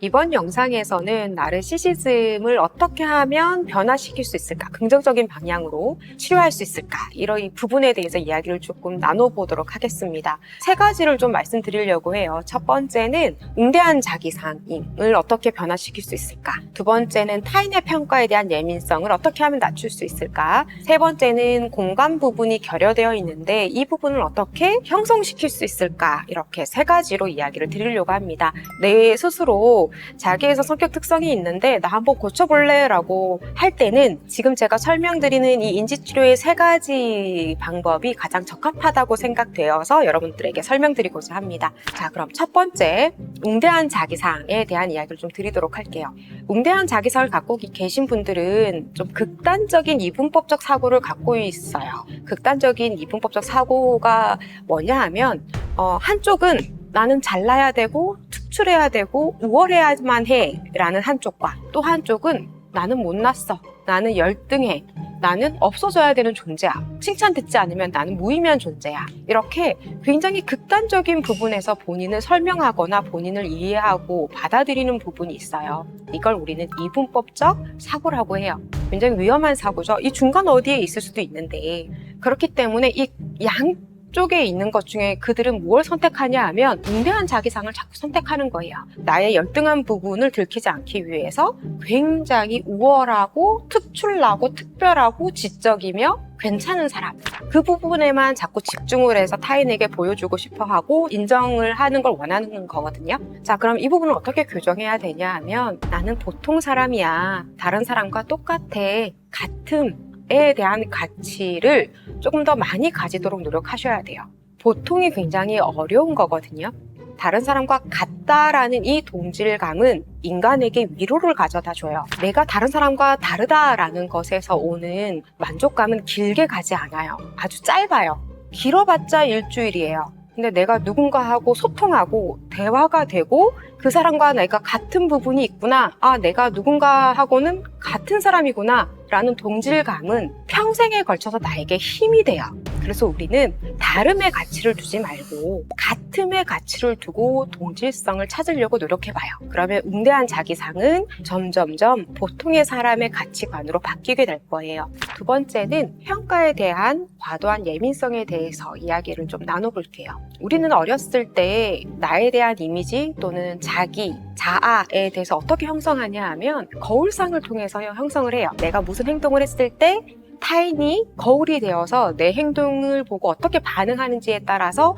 이번 영상에서는 나르시시즘을 어떻게 하면 변화시킬 수 있을까? 긍정적인 방향으로 치료할 수 있을까? 이런 이 부분에 대해서 이야기를 조금 나눠보도록 하겠습니다. 세 가지를 좀 말씀드리려고 해요. 첫 번째는 웅대한 자기상을 어떻게 변화시킬 수 있을까? 두 번째는 타인의 평가에 대한 예민성을 어떻게 하면 낮출 수 있을까? 세 번째는 공감 부분이 결여되어 있는데 이 부분을 어떻게 형성시킬 수 있을까? 이렇게 세 가지로 이야기를 드리려고 합니다. 내 스스로 자기에서 성격 특성이 있는데 나 한번 고쳐볼래 라고 할 때는 지금 제가 설명드리는 이 인지치료의 세 가지 방법이 가장 적합하다고 생각되어서 여러분들에게 설명드리고자 합니다. 자, 그럼 첫 번째 웅대한 자기상에 대한 이야기를 좀 드리도록 할게요. 웅대한 자기상을 갖고 계신 분들은 좀 극단적인 이분법적 사고를 갖고 있어요. 극단적인 이분법적 사고가 뭐냐 하면 한쪽은 나는 잘나야 되고 특출해야 되고 우월해야만 해 라는 한쪽과 또 한쪽은 나는 못났어, 나는 열등해, 나는 없어져야 되는 존재야, 칭찬 듣지 않으면 나는 무의미한 존재야, 이렇게 굉장히 극단적인 부분에서 본인을 설명하거나 본인을 이해하고 받아들이는 부분이 있어요. 이걸 우리는 이분법적 사고라고 해요. 굉장히 위험한 사고죠. 이 중간 어디에 있을 수도 있는데, 그렇기 때문에 이 쪽에 있는 것 중에 그들은 무엇을 선택하냐 하면 웅대한 자기상을 자꾸 선택하는 거예요. 나의 열등한 부분을 들키지 않기 위해서 굉장히 우월하고 특출나고 특별하고 지적이며 괜찮은 사람, 그 부분에만 자꾸 집중을 해서 타인에게 보여주고 싶어 하고 인정을 하는 걸 원하는 거거든요. 자, 그럼 이 부분을 어떻게 교정해야 되냐 하면 나는 보통 사람이야, 다른 사람과 똑같아, 같음에 대한 가치를 조금 더 많이 가지도록 노력하셔야 돼요. 보통이 굉장히 어려운 거거든요. 다른 사람과 같다라는 이 동질감은 인간에게 위로를 가져다 줘요. 내가 다른 사람과 다르다라는 것에서 오는 만족감은 길게 가지 않아요. 아주 짧아요. 길어봤자 일주일이에요. 근데 내가 누군가하고 소통하고 대화가 되고 그 사람과 내가 같은 부분이 있구나, 아, 내가 누군가하고는 같은 사람이구나 라는 동질감은 평생에 걸쳐서 나에게 힘이 돼요. 그래서 우리는 다름의 가치를 두지 말고 같음의 가치를 두고 동질성을 찾으려고 노력해봐요. 그러면 웅대한 자기상은 점점점 보통의 사람의 가치관으로 바뀌게 될 거예요. 두 번째는 평가에 대한 과도한 예민성에 대해서 이야기를 좀 나눠볼게요. 우리는 어렸을 때 나에 대한 이미지 또는 자기, 자아에 대해서 어떻게 형성하냐 하면 거울상을 통해서 형성을 해요. 내가 무슨 행동을 했을 때 타인이 거울이 되어서 내 행동을 보고 어떻게 반응하는지에 따라서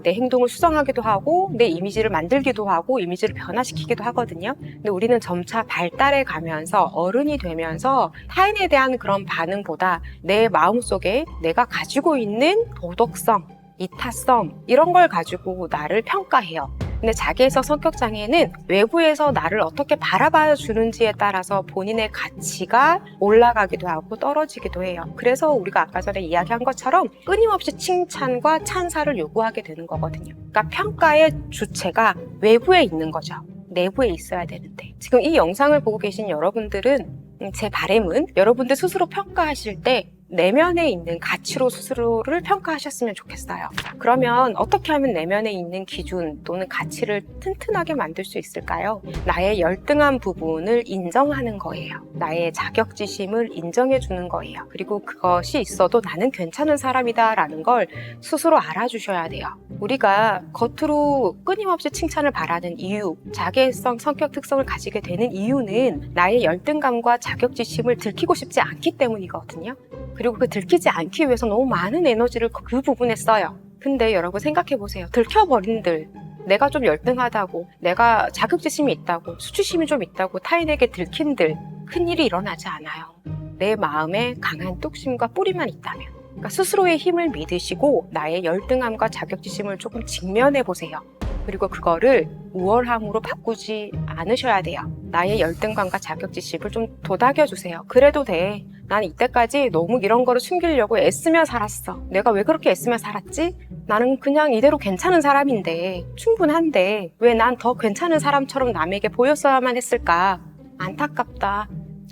내 행동을 수정하기도 하고 내 이미지를 만들기도 하고 이미지를 변화시키기도 하거든요. 근데 우리는 점차 발달해 가면서 어른이 되면서 타인에 대한 그런 반응보다 내 마음속에 내가 가지고 있는 도덕성, 이타성 이런 걸 가지고 나를 평가해요. 근데 자기애석 성격장애는 외부에서 나를 어떻게 바라봐 주는지에 따라서 본인의 가치가 올라가기도 하고 떨어지기도 해요. 그래서 우리가 아까 전에 이야기한 것처럼 끊임없이 칭찬과 찬사를 요구하게 되는 거거든요. 그러니까 평가의 주체가 외부에 있는 거죠. 내부에 있어야 되는데, 지금 이 영상을 보고 계신 여러분들은 제 바람은 여러분들 스스로 평가하실 때 내면에 있는 가치로 스스로를 평가하셨으면 좋겠어요. 그러면 어떻게 하면 내면에 있는 기준 또는 가치를 튼튼하게 만들 수 있을까요? 나의 열등한 부분을 인정하는 거예요. 나의 자격지심을 인정해 주는 거예요. 그리고 그것이 있어도 나는 괜찮은 사람이다 라는 걸 스스로 알아주셔야 돼요. 우리가 겉으로 끊임없이 칭찬을 바라는 이유, 자기애성 성격 특성을 가지게 되는 이유는 나의 열등감과 자격지심을 들키고 싶지 않기 때문이거든요. 그리고 그 들키지 않기 위해서 너무 많은 에너지를 그 부분에 써요. 근데 여러분 생각해보세요. 들켜버린들, 내가 좀 열등하다고, 내가 자격지심이 있다고, 수치심이 좀 있다고 타인에게 들킨들 큰일이 일어나지 않아요. 내 마음에 강한 뚝심과 뿌리만 있다면. 그러니까 스스로의 힘을 믿으시고 나의 열등함과 자격지심을 조금 직면해보세요. 그리고 그거를 우월함으로 바꾸지 않으셔야 돼요. 나의 열등감과 자격지심을 좀 도닥여주세요. 그래도 돼. 난 이때까지 너무 이런 거를 숨기려고 애쓰며 살았어. 내가 왜 그렇게 애쓰며 살았지? 나는 그냥 이대로 괜찮은 사람인데, 충분한데 왜 난 더 괜찮은 사람처럼 남에게 보였어야만 했을까? 안타깝다.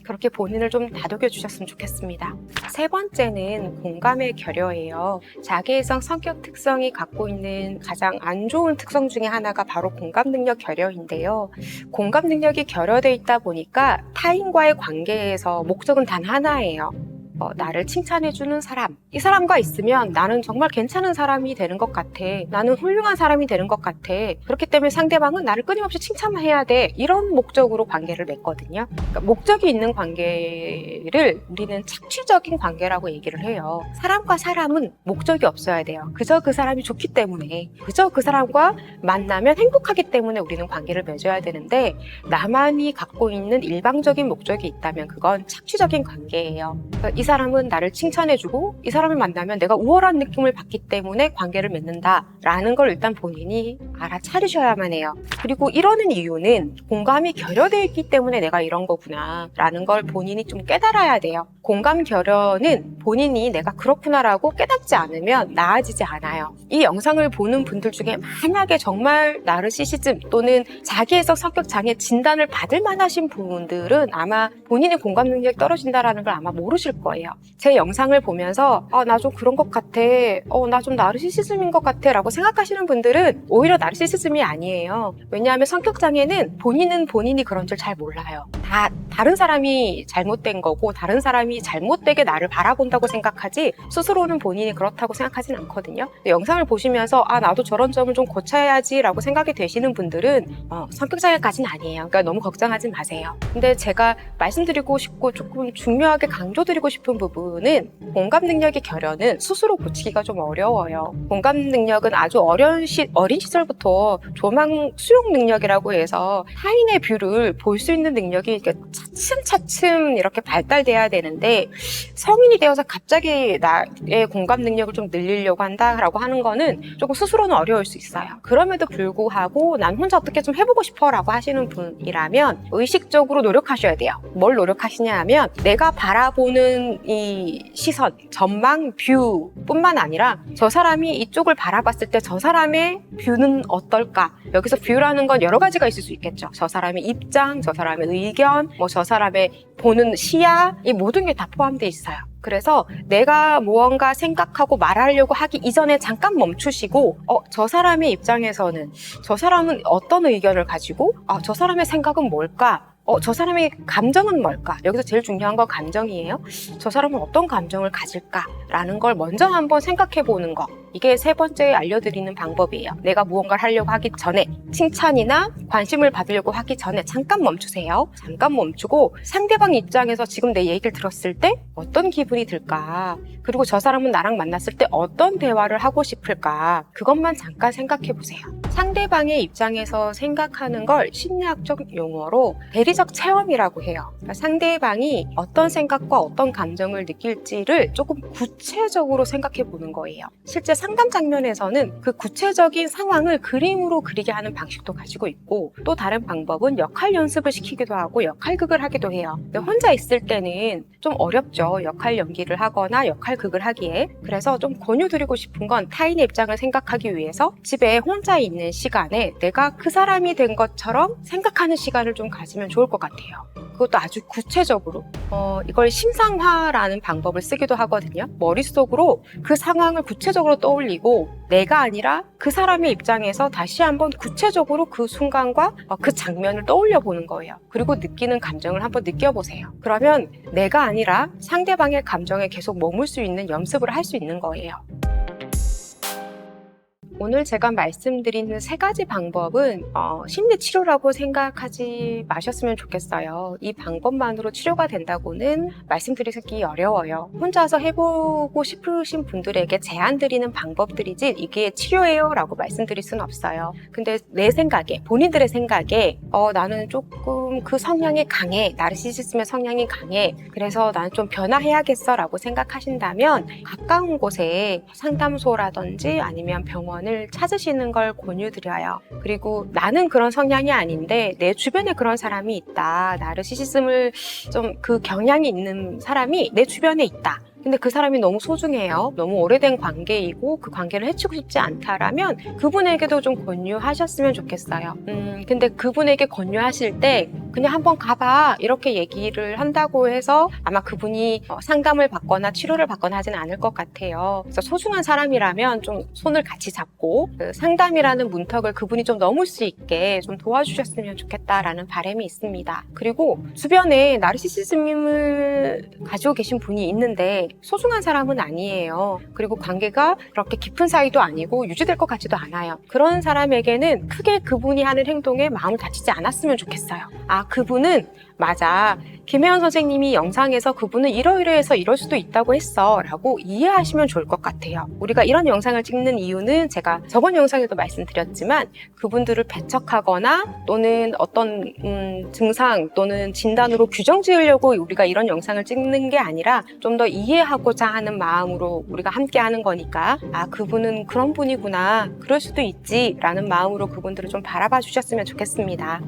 그렇게 본인을 좀 다독여 주셨으면 좋겠습니다. 세 번째는 공감의 결여예요. 자기애성 성격 특성이 갖고 있는 가장 안 좋은 특성 중에 하나가 바로 공감 능력 결여인데요. 공감 능력이 결여되어 있다 보니까 타인과의 관계에서 목적은 단 하나예요. 나를 칭찬해주는 사람. 이 사람과 있으면 나는 정말 괜찮은 사람이 되는 것 같아. 나는 훌륭한 사람이 되는 것 같아. 그렇기 때문에 상대방은 나를 끊임없이 칭찬해야 돼. 이런 목적으로 관계를 맺거든요. 그러니까 목적이 있는 관계를 우리는 착취적인 관계라고 얘기를 해요. 사람과 사람은 목적이 없어야 돼요. 그저 그 사람이 좋기 때문에, 그저 그 사람과 만나면 행복하기 때문에 우리는 관계를 맺어야 되는데, 나만이 갖고 있는 일방적인 목적이 있다면 그건 착취적인 관계예요. 그러니까 이 사람은 나를 칭찬해주고 이 사람을 만나면 내가 우월한 느낌을 받기 때문에 관계를 맺는다라는 걸 일단 본인이 알아차리셔야만 해요. 그리고 이러는 이유는 공감이 결여되어 있기 때문에 내가 이런 거구나 라는 걸 본인이 좀 깨달아야 돼요. 공감 결여는 본인이 내가 그렇구나라고 깨닫지 않으면 나아지지 않아요. 이 영상을 보는 분들 중에 만약에 정말 나르시시즘 또는 자기애성 성격 장애 진단을 받을 만하신 분들은 아마 본인의 공감 능력이 떨어진다는 걸 아마 모르실 거예요. 제 영상을 보면서 나 좀 그런 것 같아, 나 좀 나르시시즘인 것 같아 라고 생각하시는 분들은 오히려 나르시시즘이 아니에요. 왜냐하면 성격장애는 본인은 본인이 그런 줄 잘 몰라요. 다른 사람이 잘못된 거고 다른 사람이 잘못되게 나를 바라본다고 생각하지 스스로는 본인이 그렇다고 생각하진 않거든요. 영상을 보시면서 나도 저런 점을 좀 고쳐야지 라고 생각이 되시는 분들은 성격장애까지는 아니에요. 그러니까 너무 걱정하지 마세요. 근데 제가 말씀드리고 싶고 조금 중요하게 강조드리고 싶은 부분은 공감 능력의 결여는 스스로 고치기가 좀 어려워요. 공감 능력은 아주 어린 시절부터 조망 수용 능력이라고 해서 타인의 뷰를 볼 수 있는 능력이 차츰차츰 이렇게 발달돼야 되는데 성인이 되어서 갑자기 나의 공감 능력을 좀 늘리려고 한다라고 하는 거는 조금 스스로는 어려울 수 있어요. 그럼에도 불구하고 난 혼자 어떻게 좀 해보고 싶어 라고 하시는 분이라면 의식적으로 노력하셔야 돼요. 뭘 노력하시냐 하면 내가 바라보는 이 시선, 전망, 뷰 뿐만 아니라 저 사람이 이쪽을 바라봤을 때 저 사람의 뷰는 어떨까? 여기서 뷰라는 건 여러 가지가 있을 수 있겠죠. 저 사람의 입장, 저 사람의 의견, 저 사람의 보는 시야, 이 모든 게 다 포함되어 있어요. 그래서 내가 무언가 생각하고 말하려고 하기 이전에 잠깐 멈추시고 저 사람의 입장에서는 저 사람은 어떤 의견을 가지고 저 사람의 생각은 뭘까? 저 사람의 감정은 뭘까? 여기서 제일 중요한 건 감정이에요. 저 사람은 어떤 감정을 가질까라는 걸 먼저 한번 생각해 보는 거. 이게 세 번째 알려드리는 방법이에요. 내가 무언가를 하려고 하기 전에 칭찬이나 관심을 받으려고 하기 전에 잠깐 멈추세요. 잠깐 멈추고 상대방 입장에서 지금 내 얘기를 들었을 때 어떤 기분이 들까? 그리고 저 사람은 나랑 만났을 때 어떤 대화를 하고 싶을까? 그것만 잠깐 생각해 보세요. 상대방의 입장에서 생각하는 걸 심리학적 용어로 대리적 체험이라고 해요. 그러니까 상대방이 어떤 생각과 어떤 감정을 느낄지를 조금 구체적으로 생각해 보는 거예요. 실제 상담 장면에서는 그 구체적인 상황을 그림으로 그리게 하는 방식도 가지고 있고 또 다른 방법은 역할 연습을 시키기도 하고 역할극을 하기도 해요. 근데 혼자 있을 때는 좀 어렵죠. 역할 연기를 하거나 역할극을 하기에. 그래서 좀 권유드리고 싶은 건 타인의 입장을 생각하기 위해서 집에 혼자 있는 시간에 내가 그 사람이 된 것처럼 생각하는 시간을 좀 가지면 좋을 것 같아요. 그것도 아주 구체적으로 이걸 심상화라는 방법을 쓰기도 하거든요. 머릿속으로 그 상황을 구체적으로 떠올리고 내가 아니라 그 사람의 입장에서 다시 한번 구체적으로 그 순간과 그 장면을 떠올려 보는 거예요. 그리고 느끼는 감정을 한번 느껴보세요. 그러면 내가 아니라 상대방의 감정에 계속 머물 수 있는 연습을 할 수 있는 거예요. 오늘 제가 말씀드리는 세 가지 방법은 심리치료라고 생각하지 마셨으면 좋겠어요. 이 방법만으로 치료가 된다고는 말씀드리기 어려워요. 혼자서 해보고 싶으신 분들에게 제안드리는 방법들이지 이게 치료예요 라고 말씀드릴 수는 없어요. 근데 내 생각에, 본인들의 생각에 나는 조금 그 성향이 강해, 나르시시즘의 성향이 강해, 그래서 나는 좀 변화해야겠어 라고 생각하신다면 가까운 곳에 상담소라든지 아니면 병원 을 찾으시는 걸 권유드려요. 그리고 나는 그런 성향이 아닌데 내 주변에 그런 사람이 있다. 나르시시즘을 좀 그 경향이 있는 사람이 내 주변에 있다. 근데 그 사람이 너무 소중해요. 너무 오래된 관계이고 그 관계를 해치고 싶지 않다라면 그분에게도 좀 권유하셨으면 좋겠어요. 근데 그분에게 권유하실 때 그냥 한번 가봐 이렇게 얘기를 한다고 해서 아마 그분이 상담을 받거나 치료를 받거나 하지는 않을 것 같아요. 그래서 소중한 사람이라면 좀 손을 같이 잡고 그 상담이라는 문턱을 그분이 좀 넘을 수 있게 좀 도와주셨으면 좋겠다라는 바람이 있습니다. 그리고 주변에 나르시시즘을 가지고 계신 분이 있는데 소중한 사람은 아니에요. 그리고 관계가 그렇게 깊은 사이도 아니고 유지될 것 같지도 않아요. 그런 사람에게는 크게 그분이 하는 행동에 마음을 다치지 않았으면 좋겠어요. 아, 그분은 맞아. 김혜연 선생님이 영상에서 그분은 이러이러해서 이럴 수도 있다고 했어 라고 이해하시면 좋을 것 같아요. 우리가 이런 영상을 찍는 이유는 제가 저번 영상에도 말씀드렸지만 그분들을 배척하거나 또는 어떤 증상 또는 진단으로 규정 지으려고 우리가 이런 영상을 찍는 게 아니라 좀 더 이해하고자 하는 마음으로 우리가 함께 하는 거니까 아, 그분은 그런 분이구나, 그럴 수도 있지 라는 마음으로 그분들을 좀 바라봐 주셨으면 좋겠습니다.